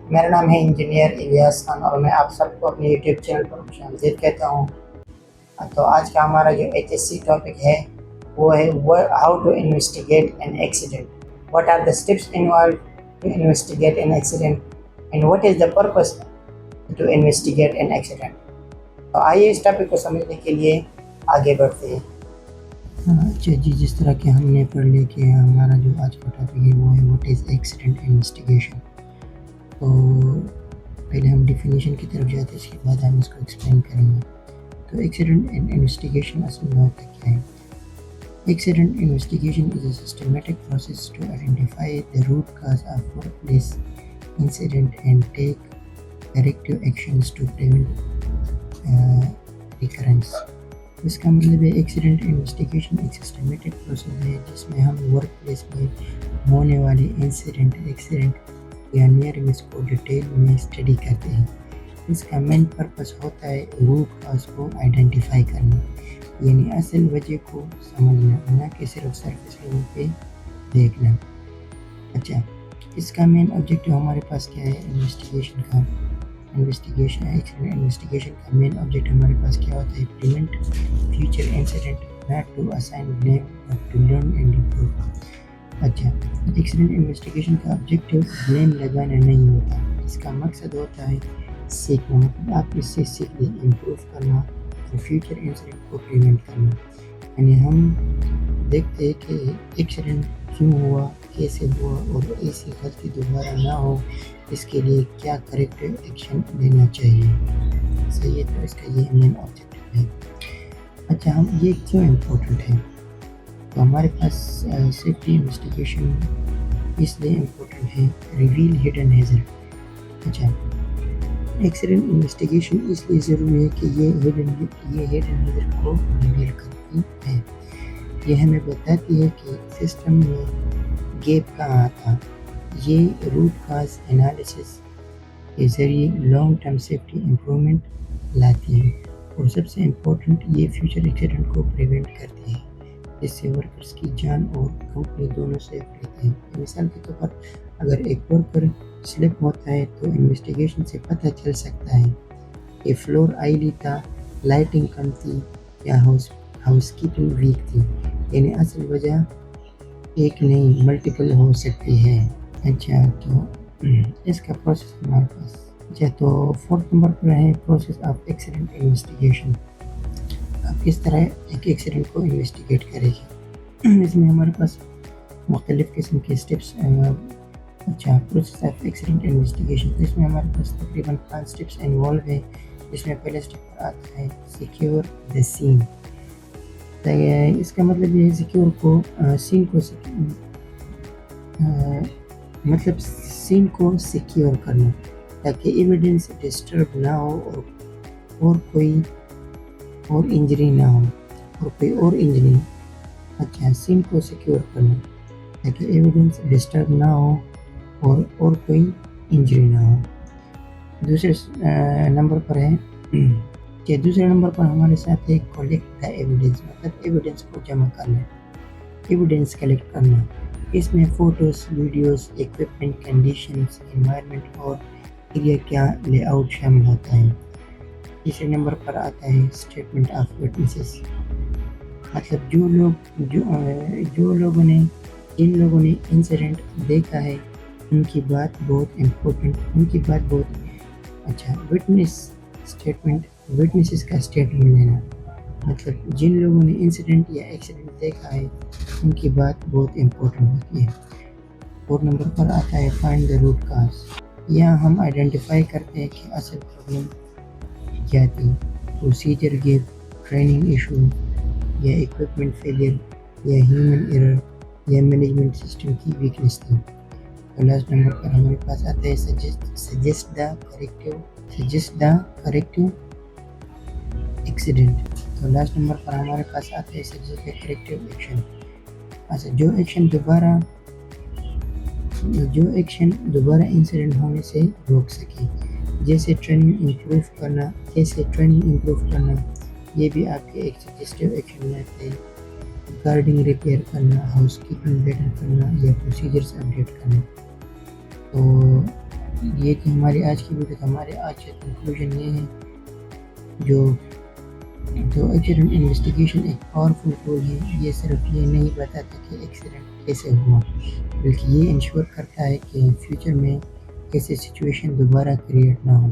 میرا نام ہے انجینئر الیاس خان اور میں آپ سب کو اپنے یوٹیوب چینل پر خوش آمدید کہتا ہوں۔ تو آج کا ہمارا جو HSC ٹاپک ہے وہ ہے how to investigate an accident, what are the steps involved to investigate an accident and what is the purpose to investigate an accident. تو آئیے اس ٹاپک کو سمجھنے کے لیے آگے بڑھتے ہیں۔ اچھا جی، جس طرح کہ ہم نے پڑھ لیا کہ ہمارا جو آج کا ٹاپک ہے وہ ہے واٹ از ایکسیڈنٹ انویسٹیگیشن۔ تو پہلے ہم ڈیفینیشن کی طرف جاتے ہیں، اس کے بعد ہم اس کو ایکسپلین کریں گے۔ تو ایکسیڈنٹ انویسٹیگیشن اصل میں ہوتا کیا ہے؟ Accident investigation is a systematic process to identify the root cause of workplace incident and take corrective actions to prevent recurrence. اس کا مطلب ہے ایکسیڈنٹ انویسٹیگیشن ایک سسٹمیٹک پروسیس ہے جس میں ہم ورک پلیس میں ہونے والے ایکسیڈنٹ یا نیئر مس کو ڈیٹیل میں اسٹڈی کرتے ہیں۔ اس کا مین پرپس ہوتا ہے روٹ کاز کو آئیڈینٹیفائی کرنا، یعنی اصل وجہ کو سمجھنا، نہ کہ صرف سرفیس لیول پہ دیکھنا۔ اچھا، اس کا مین آبجیکٹیو ہمارے پاس کیا ہے انویسٹیگیشن کا؟ ایکسیڈنٹ انویسٹیگیشن کا مین آبجیکٹ ہمارے پاس کیا ہوتا ہے؟ Prevent future incident, not to assign blame but to learn and improve. اچھا، ایکسیڈنٹ انویسٹیگیشن کا آبجیکٹیو بلیم لگانا نہیں ہوتا، اس کا مقصد ہوتا ہے سیکھنا، مطلب آپ اس سے سیکھ لیں، امپروو کرنا اور فیوچر انسیڈنٹ کو پریونٹ کرنا۔ یعنی ہم دیکھتے ہیں کہ ایکسیڈنٹ کیوں ہوا، کیسے ہوا، اور ایسی غلطی دوبارہ نہ ہو اس کے لیے کیا کریکٹیو ایکشن لینا چاہیے۔ صحیح ہے، تو اس کا یہ مین آبجیکٹیو ہے۔ اچھا، ہم یہ کیوں امپورٹنٹ ہے؟ تو ہمارے پاس سیفٹی انویسٹیگیشن اس لیے امپورٹنٹ ہے، ریویل ہڈن ہیزرڈ۔ اچھا، ایکسیڈنٹ انویسٹیگیشن اس لیے ضروری ہے کہ یہ ہڈن ہیزرڈ کو ریویل کرتی ہے۔ یہ ہمیں بتاتی ہے کہ سسٹم میں گیپ کہاں تھا۔ یہ روٹ کاز انالیسس کے ذریعے لانگ ٹرم سیفٹی امپرومنٹ لاتی ہے، اور سب سے امپورٹنٹ یہ فیوچر ایکسیڈنٹ کو پریونٹ کرتی ہے، جس سے ورکرز کی جان اور کمپنی دونوں سیف رہتے ہیں۔ مثال کے طور پر اگر ایک ورکر سلپ ہوتا ہے تو انویسٹیگیشن سے پتہ چل سکتا ہے کہ فلور آئلی تھا، لائٹنگ کم تھی، یا ہاؤس کیپنگ ویک تھی، یعنی اصل وجہ ایک نہیں ملٹیپل ہو سکتی ہے۔ اچھا، تو اس کا پروسیس ہمارے پاس، اچھا تو 4 نمبر پر ہے پروسیس آف ایکسیڈنٹ انویسٹیگیشن۔ آپ کس طرح ایک ایکسیڈنٹ کو انویسٹیگیٹ کریں گے؟ اس میں ہمارے پاس مختلف قسم کے اسٹیپس۔ اچھا، پروسیس آف ایکسیڈنٹ انویسٹیگیشن، اس میں ہمارے پاس تقریباً 5 اسٹیپس انوالو ہیں، جس میں پہلے اسٹیپ پر آتا ہے سیکیور دا سین۔ اس کا مطلب یہ ہے سیکیور کو سین کو مطلب سین کو سیکیور کرنا تاکہ ایویڈنس ڈسٹرب نہ ہو اور کوئی اور انجری نہ ہو، اچھا، سین کو سیکیور کرنا تاکہ ایویڈنس ڈسٹرب نہ ہو اور کوئی انجری نہ ہو۔ دوسرے نمبر پر ہے کہ دوسرے نمبر پر ہمارے ساتھ ہے کلیکٹ دا ایویڈنس، مطلب ایویڈنس کو جمع کرنا، ایویڈنس کلیکٹ کرنا۔ اس میں photos, videos, equipment, conditions, environment اور ایریا کیا لے آؤٹ شامل ہوتا ہے۔ تیسرے نمبر پر آتا ہے اسٹیٹمنٹ آف وٹنسز، مطلب جن لوگوں نے انسیڈنٹ دیکھا ہے ان کی بات بہت اچھا۔ وٹنسز کا اسٹیٹمنٹ لینا، مطلب جن لوگوں نے انسیڈنٹ یا ایکسیڈنٹ دیکھا ہے ان کی بات بہت امپورٹنٹ ہوتی ہے۔ 4 نمبر پر آتا ہے فائنڈ دا روٹ کاز، یہاں ہم آئیڈینٹیفائی کرتے ہیں کہ اصل پرابلم کیا تھی، پروسیجر گیپ، ٹریننگ ایشو، یا ایکوپمنٹ فیلئر، یا ہیومن ایرر، یا مینجمنٹ سسٹم کی ویکنیس تھی۔ تو لاسٹ نمبر پر ہمارے پاس آتا ہے سجیسٹ دا کریکٹیو ایکسیڈنٹ۔ تو لاسٹ نمبر پر ہمارے پاس آتا ہے سجیسٹ دا کریکٹیو ایکشن، اچھا جو ایکشن دوبارہ انسیڈنٹ ہونے سے روک سکے، جیسے ٹریننگ امپروو کرنا، یہ بھی آپ کے ایک سجیسٹیو ایکشن میں آتے ہیں۔ گارڈنگ ریپیئر کرنا، ہاؤس کیپنگ بیٹر کرنا، یا پروسیجرز اپڈیٹ کرنا۔ تو یہ تھی ہماری آج کی ویڈیو. ہمارے آج کا کنکلوژن یہ ہے جو ایکسیڈنٹ انویسٹیگیشن ایک پاورفل ٹول ہے. یہ صرف یہ نہیں بتاتا کہ ایکسیڈنٹ کیسے ہوا، بلکہ یہ انشور کرتا ہے کہ فیوچر میں ایسے سچویشن دوبارہ کریٹ نہ ہو.